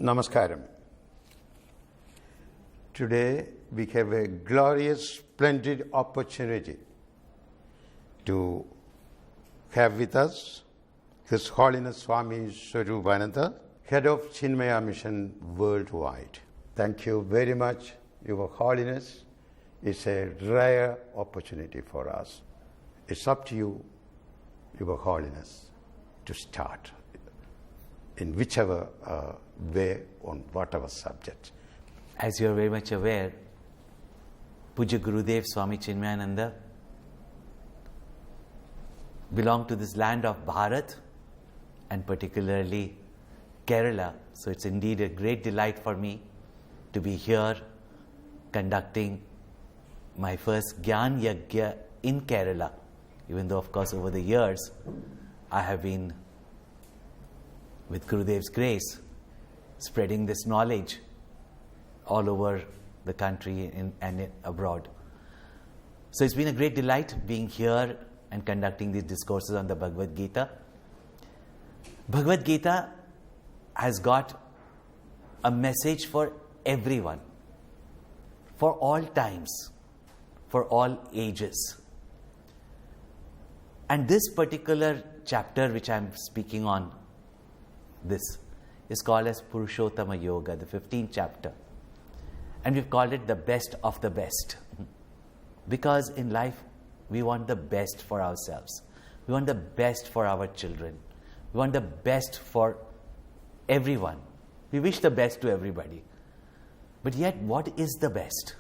Namaskaram. Today we have a glorious, splendid opportunity to have with us His Holiness Swami Swaroopananda, Head of Chinmaya Mission worldwide. Thank you very much, Your Holiness. It's a rare opportunity for us. It's up to you, Your Holiness, to start in whichever way, on whatever subject. As you are very much aware, Poojya Gurudev Swami Chinmayananda belong to this land of Bharat and particularly Kerala. So it's indeed a great delight for me to be here conducting my first Gyan Yajna in Kerala, even though of course over the years I have been, with Gurudev's grace, spreading this knowledge all over the country and abroad. So it's been a great delight being here and conducting these discourses on the Bhagavad Gita. Bhagavad Gita has got a message for everyone, for all times, for all ages. And this particular chapter which I am speaking on, this is called as Purushottama Yoga, the 15th chapter. And we've called it the best of the best. Because in life, we want the best for ourselves. We want the best for our children. We want the best for everyone. We wish the best to everybody. But yet, what is the best?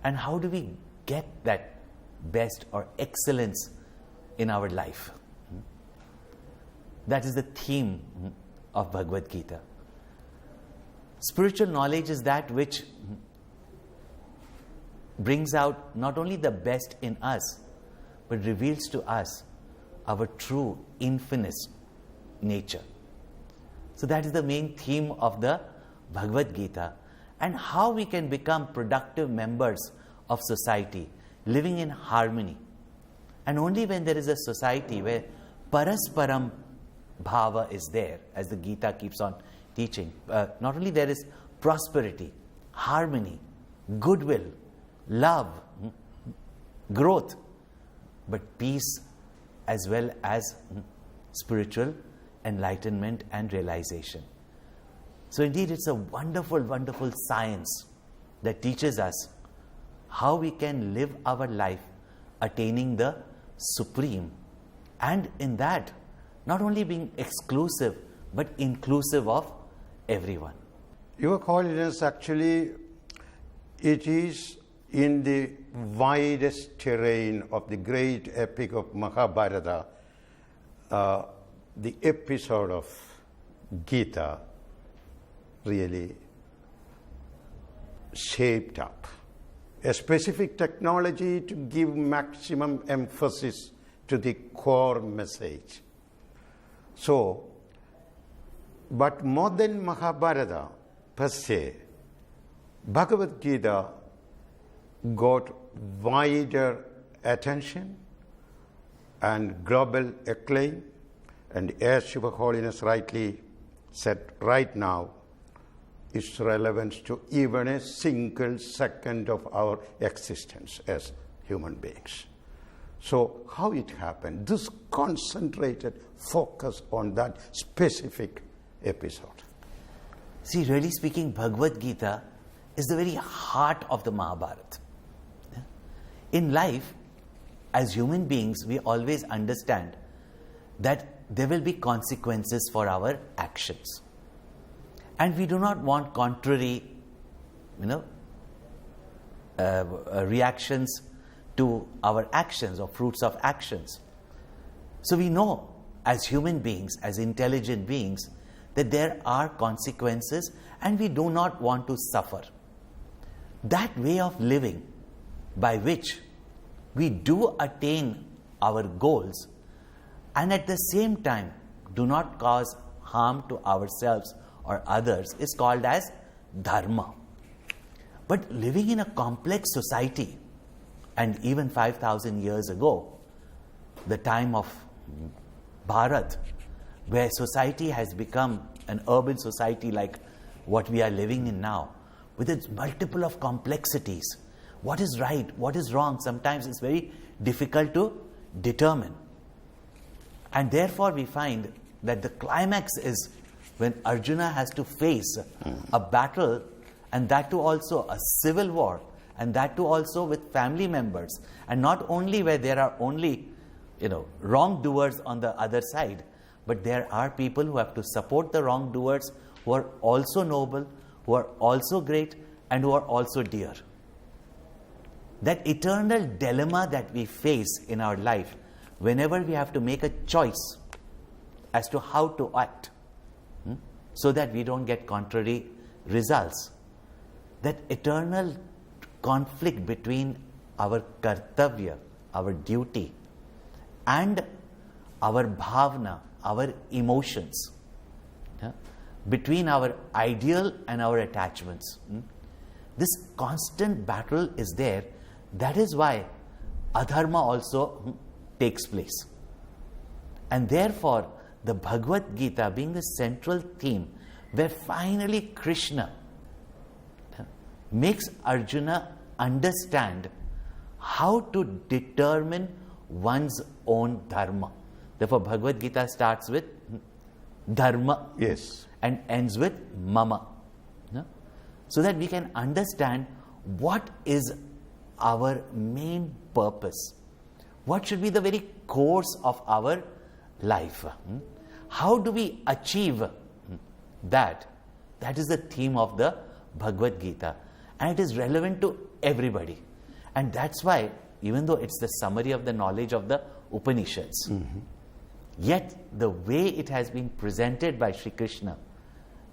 And how do we get that best or excellence in our life? That is the theme of Bhagavad Gita. Spiritual knowledge is that which brings out not only the best in us, but reveals to us our true infinite nature. So that is the main theme of the Bhagavad Gita, and how we can become productive members of society, living in harmony. And only when there is a society where parasparam bhava is there, as the Gita keeps on teaching, not only there is prosperity, harmony, goodwill, love, growth, but peace as well as spiritual enlightenment and realization. So indeed it's a wonderful, wonderful science that teaches us how we can live our life attaining the supreme, and in that not only being exclusive but inclusive of everyone. Your Holiness, actually, it is in the widest terrain of the great epic of Mahabharata, the episode of Gita really shaped up a specific technology to give maximum emphasis to the core message. So, but more than Mahabharata per se, Bhagavad Gita got wider attention and global acclaim, and as Your Holiness rightly said, right now its relevance to even a single second of our existence as human beings. So how it happened, this concentrated focus on that specific episode? See, really speaking, Bhagavad Gita is the very heart of the Mahabharata. In life, as human beings, we always understand that there will be consequences for our actions. And we do not want contrary, reactions to our actions or fruits of actions. So we know as human beings, as intelligent beings, that there are consequences and we do not want to suffer. That way of living by which we do attain our goals and at the same time do not cause harm to ourselves or others is called as dharma. But living in a complex society, and even 5,000 years ago, the time of Bharat, where society has become an urban society like what we are living in now, with its multiple of complexities, what is right, what is wrong, sometimes it's very difficult to determine. And therefore we find that the climax is when Arjuna has to face a battle, and that too also a civil war, and that too also with family members, and not only where there are only wrongdoers on the other side, but there are people who have to support the wrongdoers, who are also noble, who are also great, and who are also dear. That eternal dilemma that we face in our life, whenever we have to make a choice as to how to act, so that we don't get contrary results, that eternal conflict between our kartavya, our duty, and our bhavna, our emotions, between our ideal and our attachments. This constant battle is there. That is why adharma also takes place. And therefore, the Bhagavad Gita being the central theme, where finally Krishna makes Arjuna understand how to determine one's own dharma. Therefore, Bhagavad Gita starts with dharma, Yes. and ends with mama. So that we can understand what is our main purpose. What should be the very course of our life? How do we achieve that? That is the theme of the Bhagavad Gita. And it is relevant to everybody. And that's why, even though it's the summary of the knowledge of the Upanishads, yet the way it has been presented by Sri Krishna,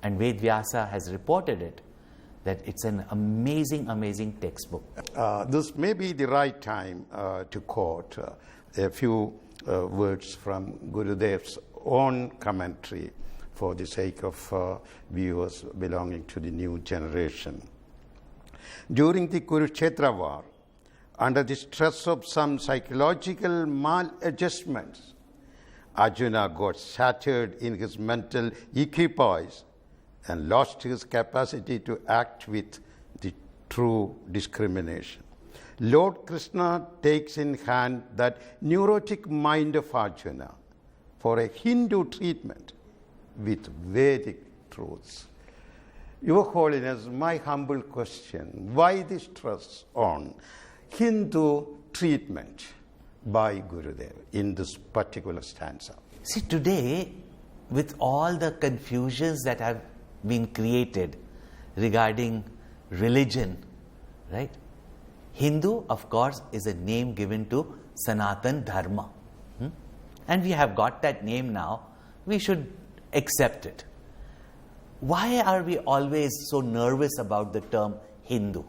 and Ved Vyasa has reported it, that it's an amazing, amazing textbook. This may be the right time to quote a few words from Gurudev's own commentary for the sake of viewers belonging to the new generation. During the Kurukshetra war, under the stress of some psychological maladjustments, Arjuna got shattered in his mental equipoise and lost his capacity to act with the true discrimination. Lord Krishna takes in hand that neurotic mind of Arjuna for a Hindu treatment with Vedic truths. Your Holiness, my humble question, why this stress on Hindu treatment by Gurudev in this particular stanza? See, today, with all the confusions that have been created regarding religion, right? Hindu, of course, is a name given to Sanatan Dharma. And we have got that name now. We should accept it. Why are we always so nervous about the term Hindu?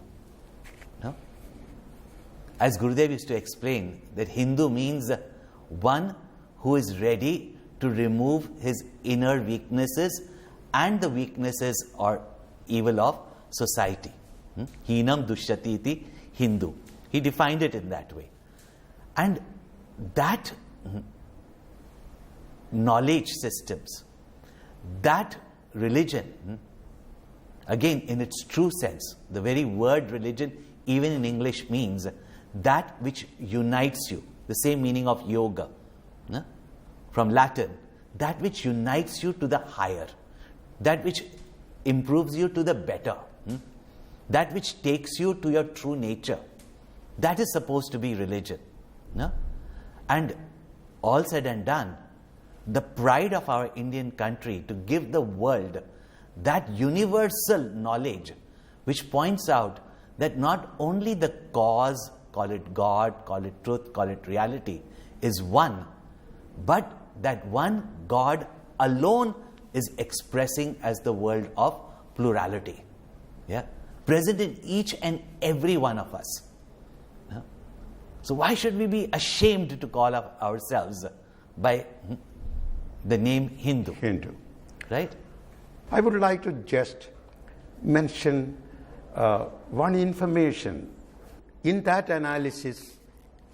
No? As Gurudev used to explain, that Hindu means one who is ready to remove his inner weaknesses and the weaknesses or evil of society. Hinam dushyati iti Hindu. He defined it in that way. And that knowledge systems, that religion, again in its true sense, the very word religion even in English means that which unites you, the same meaning of yoga, from Latin, that which unites you to the higher, that which improves you to the better, that which takes you to your true nature. That is supposed to be religion. And all said and done, the pride of our Indian country to give the world that universal knowledge which points out that not only the cause, call it God, call it truth, call it reality, is one, but that one God alone is expressing as the world of plurality. Present in each and every one of us. So why should we be ashamed to call ourselves by the name Hindu? Hindu. Right? I would like to just mention one information. In that analysis,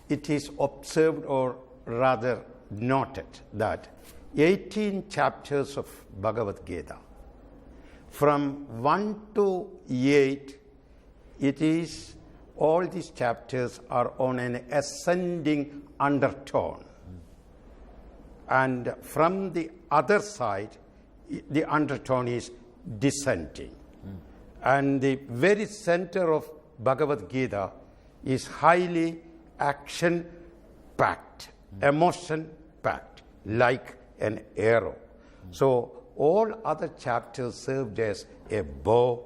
it is observed or rather noted that 18 chapters of Bhagavad Gita. From 1 to 8, it is, all these chapters are on an ascending undertone. And from the other side, the undertone is descending. And the very center of Bhagavad Gita is highly action-packed, emotion-packed, like an arrow. So all other chapters served as a bow,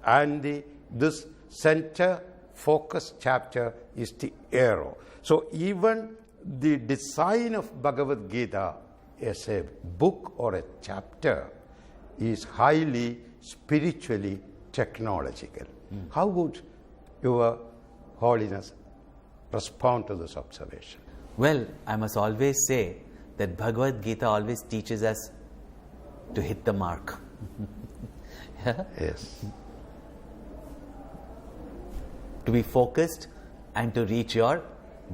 and this center focus chapter is the arrow. So even the design of Bhagavad Gita as a book or a chapter is highly spiritually technological. How would Your Holiness respond to this observation? Well, I must always say that Bhagavad Gita always teaches us to hit the mark. Yeah? Yes. To be focused and to reach your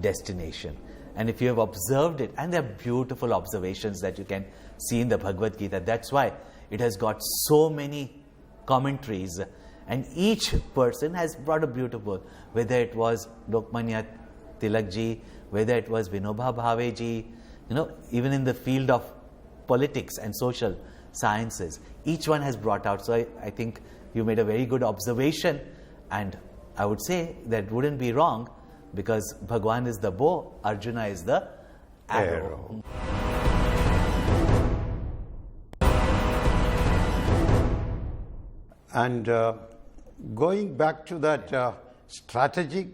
destination. And if you have observed it, and there are beautiful observations that you can see in the Bhagavad Gita, that's why it has got so many commentaries, and each person has brought a beautiful, whether it was Lokmanya Tilakji, whether it was Vinoba Bhaveji, even in the field of politics and social sciences, each one has brought out. So I think you made a very good observation, and I would say that wouldn't be wrong, because Bhagwan is the bow, Arjuna is the arrow. And going back to that strategic,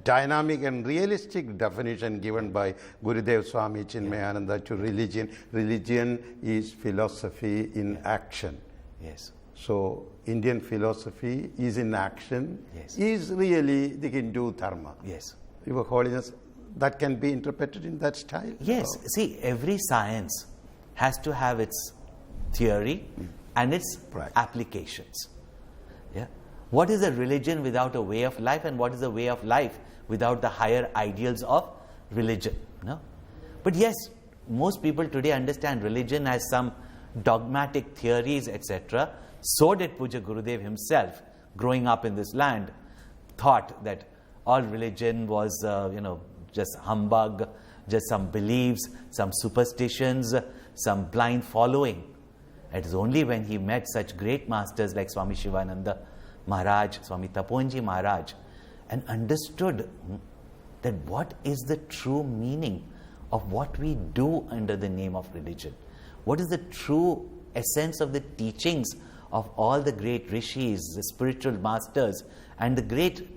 dynamic and realistic definition given by Gurudev, Swami, Chinmayananda to religion, religion is philosophy in action. Yes. So Indian philosophy is in action, Yes. is really the Hindu dharma. Yes. Your Holiness, that can be interpreted in that style? Yes. See, every science has to have its theory and its Right. applications. Yeah. What is a religion without a way of life, and what is a way of life without the higher ideals of religion? No? But yes, most people today understand religion as some dogmatic theories, etc. So did Poojya Gurudev himself, growing up in this land, thought that all religion was, just humbug, just some beliefs, some superstitions, some blind following. It is only when he met such great masters like Swami Shivananda Maharaj, Swami Taponji Maharaj, and understood that what is the true meaning of what we do under the name of religion. What is the true essence of the teachings of all the great rishis, the spiritual masters, and the great,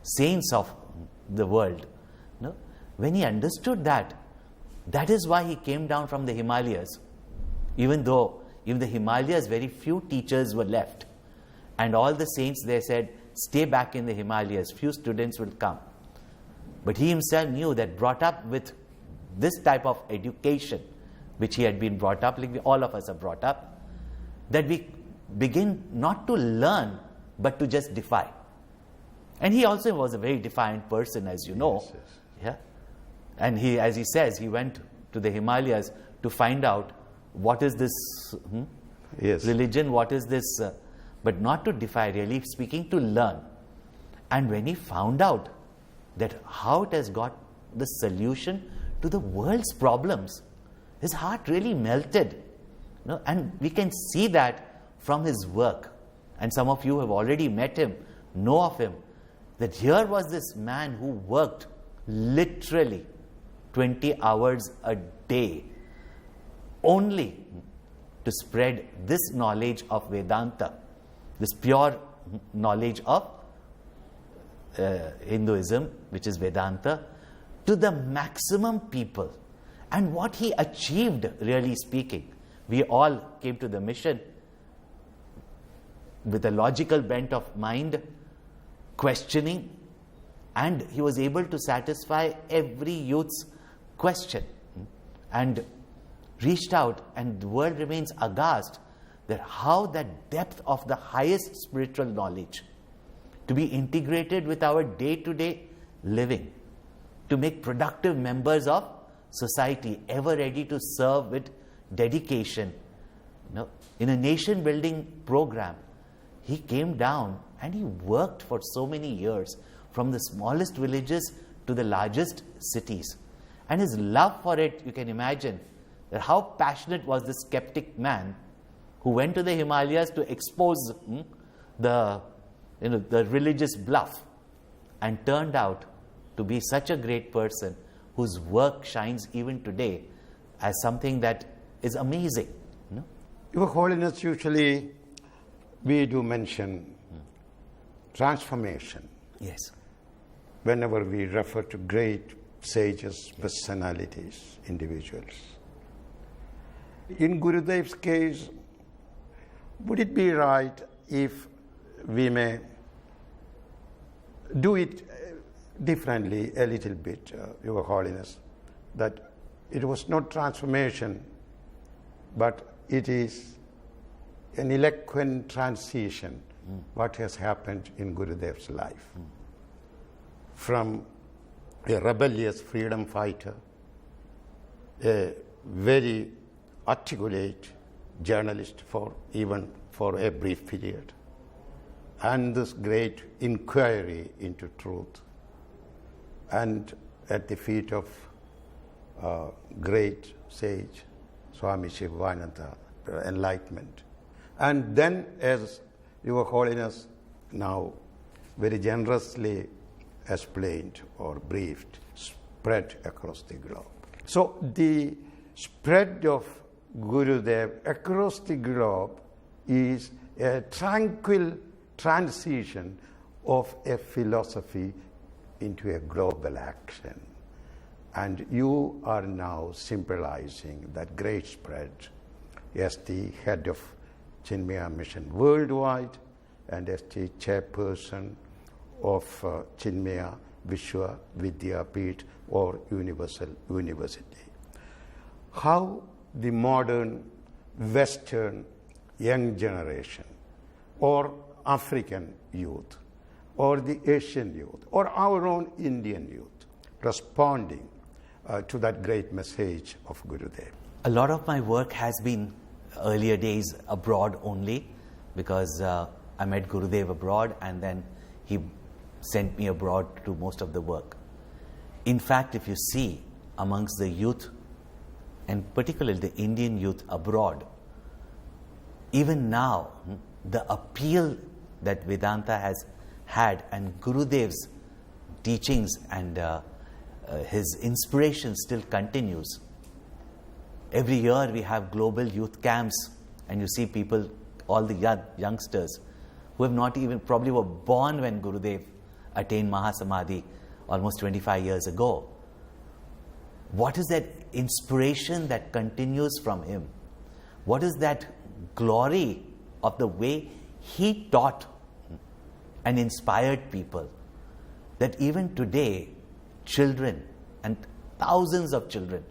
saints of the world. When he understood that, that is why he came down from the Himalayas. Even though in the Himalayas very few teachers were left, and all the saints there said, stay back in the Himalayas, few students will come. But he himself knew that, brought up with this type of education, which he had been brought up, like all of us are brought up, that we begin not to learn, but to just defy. And he also was a very defiant person, as you know. Yes, yes. Yeah. And he, as he says, he went to the Himalayas to find out what is this Yes. religion, what is this, but not to defy, really speaking, to learn. And when he found out that how it has got the solution to the world's problems, his heart really melted. And we can see that from his work. And some of you have already met him, know of him, that here was this man who worked literally 20 hours a day only to spread this knowledge of Vedanta, this pure knowledge of Hinduism, which is Vedanta, to the maximum people. And what he achieved, really speaking, we all came to the mission with a logical bent of mind, questioning, and he was able to satisfy every youth's question, and reached out, and the world remains aghast that how that depth of the highest spiritual knowledge to be integrated with our day-to-day living, to make productive members of society, ever ready to serve with dedication. In a nation building program, he came down and he worked for so many years, from the smallest villages to the largest cities. And his love for it, you can imagine that how passionate was this skeptic man who went to the Himalayas to expose the religious bluff, and turned out to be such a great person whose work shines even today as something that is amazing. Your Holiness, usually we do mention transformation. Yes. Whenever we refer to great sages, personalities, individuals. In Gurudev's case, would it be right if we may do it differently a little bit, Your Holiness, that it was not transformation, but it is an eloquent transition, what has happened in Gurudev's life. From a rebellious freedom fighter, a very articulate journalist for a brief period, and this great inquiry into truth, and at the feet of great sage Swami Shivananda, enlightenment. And then, as Your Holiness now very generously explained or briefed, spread across the globe. So the spread of Gurudev across the globe is a tranquil transition of a philosophy into a global action. And you are now symbolizing that great spread as the head of Chinmaya Mission worldwide and as the chairperson of Chinmaya Vishwa Vidyapeeth or Universal University. How the modern Western young generation or African youth or the Asian youth or our own Indian youth responding to that great message of Gurudev? A lot of my work has been earlier days abroad only, because I met Gurudev abroad and then he sent me abroad to do most of the work. In fact, if you see amongst the youth, and particularly the Indian youth abroad, even now, the appeal that Vedanta has had and Gurudev's teachings and his inspiration still continues. Every year we have global youth camps, and you see people, all the youngsters who have not even, probably were born when Gurudev attained Mahasamadhi almost 25 years ago. What is that inspiration that continues from him? What is that glory of the way he taught and inspired people, that even today children, and thousands of children,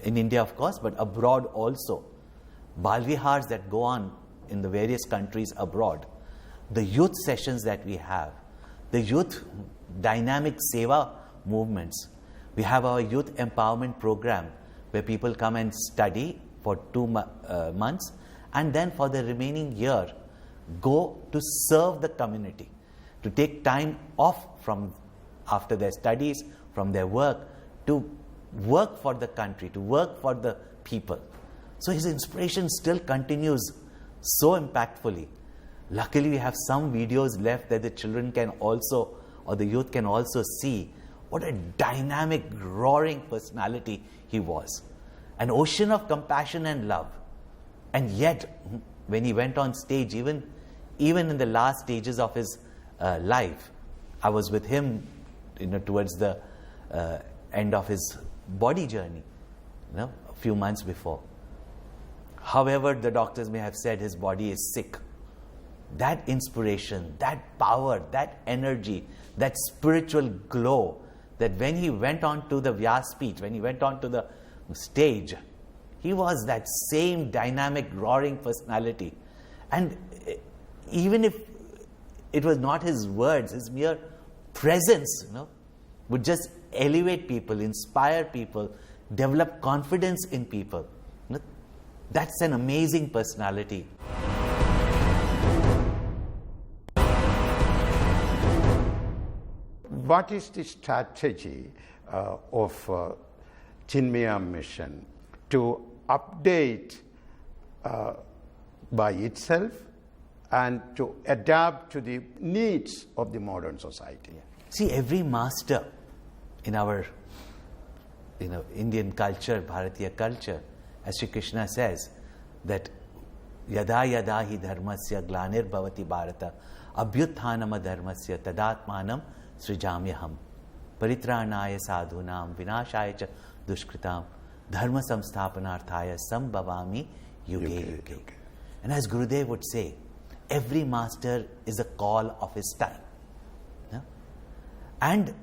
in India of course, but abroad also, Balvihars that go on in the various countries abroad, the youth sessions that we have, the youth dynamic seva movements. We have our youth empowerment program where people come and study for 2 months and then for the remaining year go to serve the community, to take time off from after their studies, from their work, to work for the country, to work for the people. So his inspiration still continues so impactfully. Luckily, we have some videos left that the children can also, or the youth can also see what a dynamic, roaring personality he was. An ocean of compassion and love. And yet, when he went on stage, even in the last stages of his life, I was with him, towards the end of his body journey, a few months before. However, the doctors may have said his body is sick. That inspiration, that power, that energy, that spiritual glow, that when he went on to the Vyas speech, when he went on to the stage, he was that same dynamic, roaring personality. And even if it was not his words, his mere presence, would just elevate people, inspire people, develop confidence in people. That's an amazing personality. What is the strategy of Chinmaya mission to update by itself and to adapt to the needs of the modern society? See, every master in our Indian culture, Bharatiya culture, as Sri Krishna says, that yada yada hi dharmasya glanir bhavati bharata abhyutthanam dharmasya tadatmanam srijamyaham paritranaya sadhunam vinashaya cha dushkritam dharma samsthapanarthaya sambhavami yuge yuge. And as Gurudev would say, every master is a call of his time. And